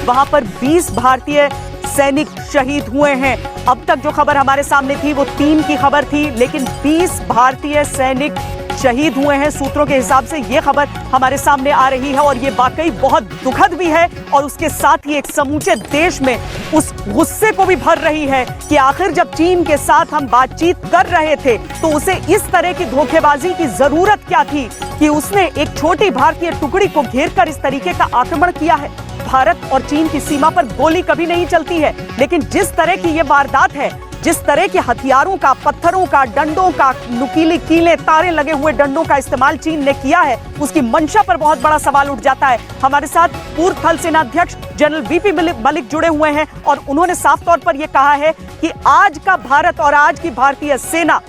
वहां पर 20 भारतीय सैनिक शहीद हुए हैं। अब तक जो खबर हमारे सामने थी वो 3 की खबर थी, लेकिन 20 भारतीय सैनिक शहीद हुए हैं। सूत्रों के हिसाब से ये खबर हमारे सामने आ रही है और ये वाकई बहुत दुखद भी है और उसके साथ ही एक समूचे देश में उस गुस्से को भी भर रही है कि आखिर जब चीन के साथ हम बातचीत कर रहे थे तो उसे इस तरह की धोखेबाजी की जरूरत क्या थी कि उसने एक छोटी भारतीय टुकड़ी को घेरकर इस तरीके का आक्रमण किया है। भारत और चीन की सीमा पर गोली कभी नहीं चलती है, लेकिन जिस तरह की ये वारदात है, जिस तरह के हथियारों का, पत्थरों का, डंडों का, नुकीली कीले तारे लगे हुए डंडों का इस्तेमाल चीन ने किया है, उसकी मंशा पर बहुत बड़ा सवाल उठ जाता है। हमारे साथ पूर्व थल सेना अध्यक्ष जनरल वीपी मलिक जुड़े हुए हैं और उन्होंने साफ तौर पर यह कहा है कि आज का भारत और आज की भारतीय सेना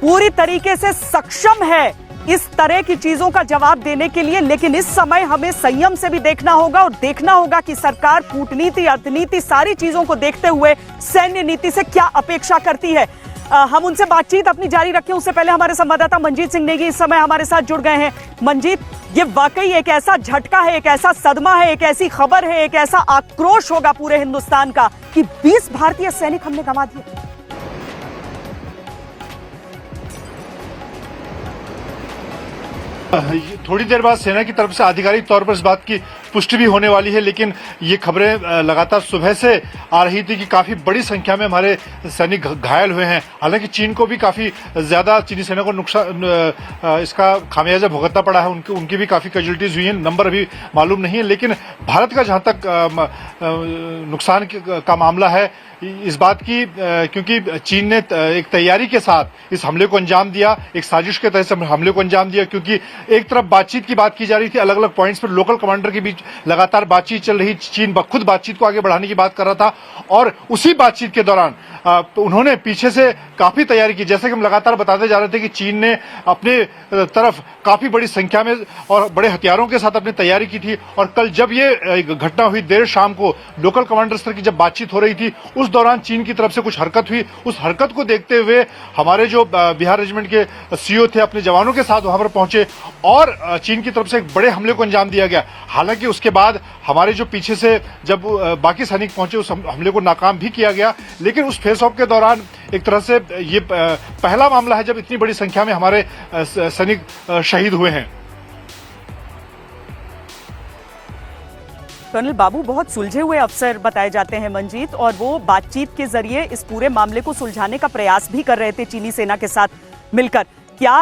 पूरी तरीके से सक्षम है इस तरह की चीजों का जवाब देने के लिए, लेकिन इस समय हमें संयम से भी देखना होगा और देखना होगा कि सरकार कूटनीति, अर्थनीति, सारी चीजों को देखते हुए सैन्य नीति से क्या अपेक्षा करती है। हम उनसे बातचीत अपनी जारी रखें उससे पहले हमारे संवाददाता मंजीत सिंह नेगी इस समय हमारे साथ जुड़ गए हैं। मंजीत, ये वाकई एक ऐसा झटका है, एक ऐसा सदमा है, एक ऐसी खबर है, एक ऐसा आक्रोश होगा पूरे हिंदुस्तान का कि 20 भारतीय सैनिक हमने गंवा दिए। थोड़ी देर बाद सेना की तरफ से आधिकारिक तौर पर इस बात की पुष्टि भी होने वाली है, लेकिन ये खबरें लगातार सुबह से आ रही थी कि काफी बड़ी संख्या में हमारे सैनिक घायल हुए हैं। हालांकि चीन को भी काफी ज्यादा, चीनी सेना को नुकसान, इसका खामियाजा भुगतना पड़ा है, उनकी भी काफी कैजुअल्टीज हुई हैं, नंबर अभी मालूम नहीं है। लेकिन भारत का जहां तक नुकसान का मामला है, इस बात की, क्योंकि चीन ने एक तैयारी के साथ इस हमले को अंजाम दिया, एक साजिश के तहत हमले को अंजाम दिया, क्योंकि एक तरफ बातचीत की बात की जा रही थी, अलग अलग पॉइंट्स पर लोकल कमांडर के बीच लगातार बातचीत चल रही, चीन खुद बातचीत को आगे बढ़ाने की बात कर रहा था और उसी बातचीत के दौरान तो उन्होंने पीछे से काफी तैयारी की। जैसे कि हम लगातार बताते जा रहे थे कि चीन ने अपने तरफ काफी बड़ी संख्या में और बड़े हथियारों के साथ अपनी तैयारी की थी और कल जब ये घटना हुई देर शाम को लोकल कमांडर स्तर की जब बातचीत हो रही थी, उस दौरान चीन की तरफ से कुछ हरकत हुई। उस हरकत को देखते हुए हमारे जो बिहार रेजिमेंट के सीओ थे अपने जवानों के साथ वहां पर पहुंचे और चीन की तरफ से एक बड़े हमले को अंजाम दिया गया। हालांकि उसके बाद हमारे जो पीछे से जब बाकी सैनिक पहुंचे उस हमले को नाकाम भी किया गया, लेकिन उस फेस ऑफ के दौरान एक तरह से ये पहला मामला है जब इतनी बड़ी संख्या में हमारे सैनिक शहीद हुए हैं। कर्नल बाबू बहुत सुलझे हुए अफसर बताए जाते हैं मंजीत, और वो बातचीत के जरिए इस पूरे मामले को सुलझाने का प्रयास भी कर रहे थे चीनी सेना के साथ मिलकर। क्या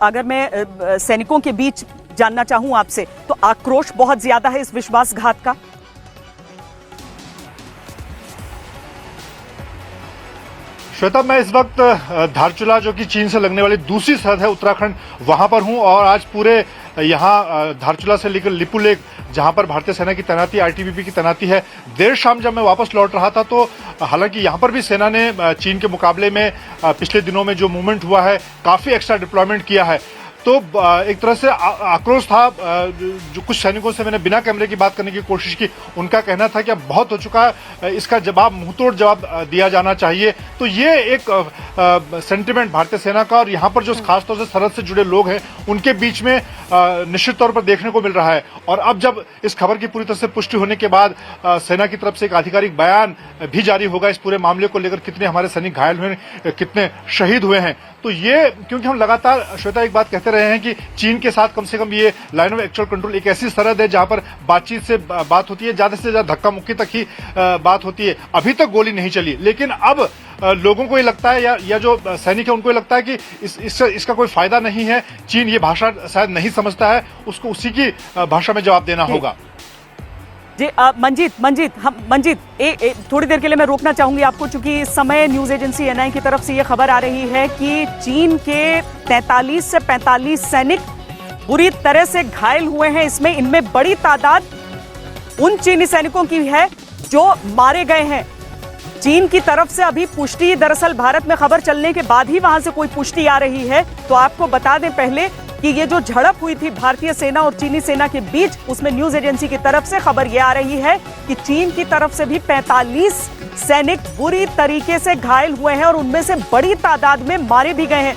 अगर मैं सैनिकों के बीच जानना चाहूं आपसे, तो आक्रोश बहुत ज्यादा है इस विश्वासघात का? श्वेता, मैं इस वक्त धारचूला जो कि चीन से लगने वाली दूसरी सरहद है उत्तराखंड, वहां पर हूं और आज पूरे यहाँ धारचूला से लेकर लिपुलेख जहां पर भारतीय सेना की तैनाती, आईटीबीपी की तैनाती है, देर शाम जब मैं वापस लौट रहा था तो हालांकि यहां पर भी सेना ने चीन के मुकाबले में पिछले दिनों में जो मूवमेंट हुआ है, काफी एक्स्ट्रा डिप्लॉयमेंट किया है। तो एक तरह से आक्रोश था। जो कुछ सैनिकों से मैंने बिना कैमरे की बात करने की कोशिश की, उनका कहना था कि अब बहुत हो चुका है, इसका जवाब, मुंहतोड़ जवाब दिया जाना चाहिए। तो ये एक सेंटिमेंट भारतीय सेना का और यहाँ पर जो खासतौर से सरहद से जुड़े लोग हैं उनके बीच में निश्चित तौर पर देखने को मिल रहा है। और अब जब इस खबर की पूरी तरह से पुष्टि होने के बाद सेना की तरफ से एक आधिकारिक बयान भी जारी होगा इस पूरे मामले को लेकर, कितने हमारे सैनिक घायल हुए, कितने शहीद हुए हैं। तो ये, क्योंकि हम लगातार श्वेता एक बात कहते रहे हैं कि चीन के साथ कम से कम ये लाइन ऑफ एक्चुअल कंट्रोल एक ऐसी सरहद है जहां पर बातचीत से बात होती है, ज्यादा से ज्यादा धक्का मुक्की तक ही बात होती है। अभी तक गोली नहीं चली, लेकिन अब लोगों को ये लगता है या जो सैनिक है उनको ये लगता है कि इसका कोई फायदा नहीं है। चीन ये भाषा शायद नहीं समझता है, उसको उसी की भाषा में जवाब देना होगा। जी मंजीत, थोड़ी देर के लिए मैं रोकना चाहूंगी आपको, क्योंकि इस समय न्यूज एजेंसी एनआई की तरफ से यह खबर आ रही है कि चीन के 43 से 45 सैनिक बुरी तरह से घायल हुए हैं। इनमें बड़ी तादाद उन चीनी सैनिकों की है जो मारे गए हैं। चीन की तरफ से अभी पुष्टि, दरअसल भारत में खबर चलने के बाद ही वहां से कोई पुष्टि आ रही है। तो आपको बता दें पहले कि ये जो झड़प हुई थी भारतीय सेना और चीनी सेना के बीच, उसमें न्यूज एजेंसी की तरफ से खबर ये आ रही है कि चीन की तरफ से भी 45 सैनिक बुरी तरीके से घायल हुए हैं और उनमें से बड़ी तादाद में मारे भी गए हैं।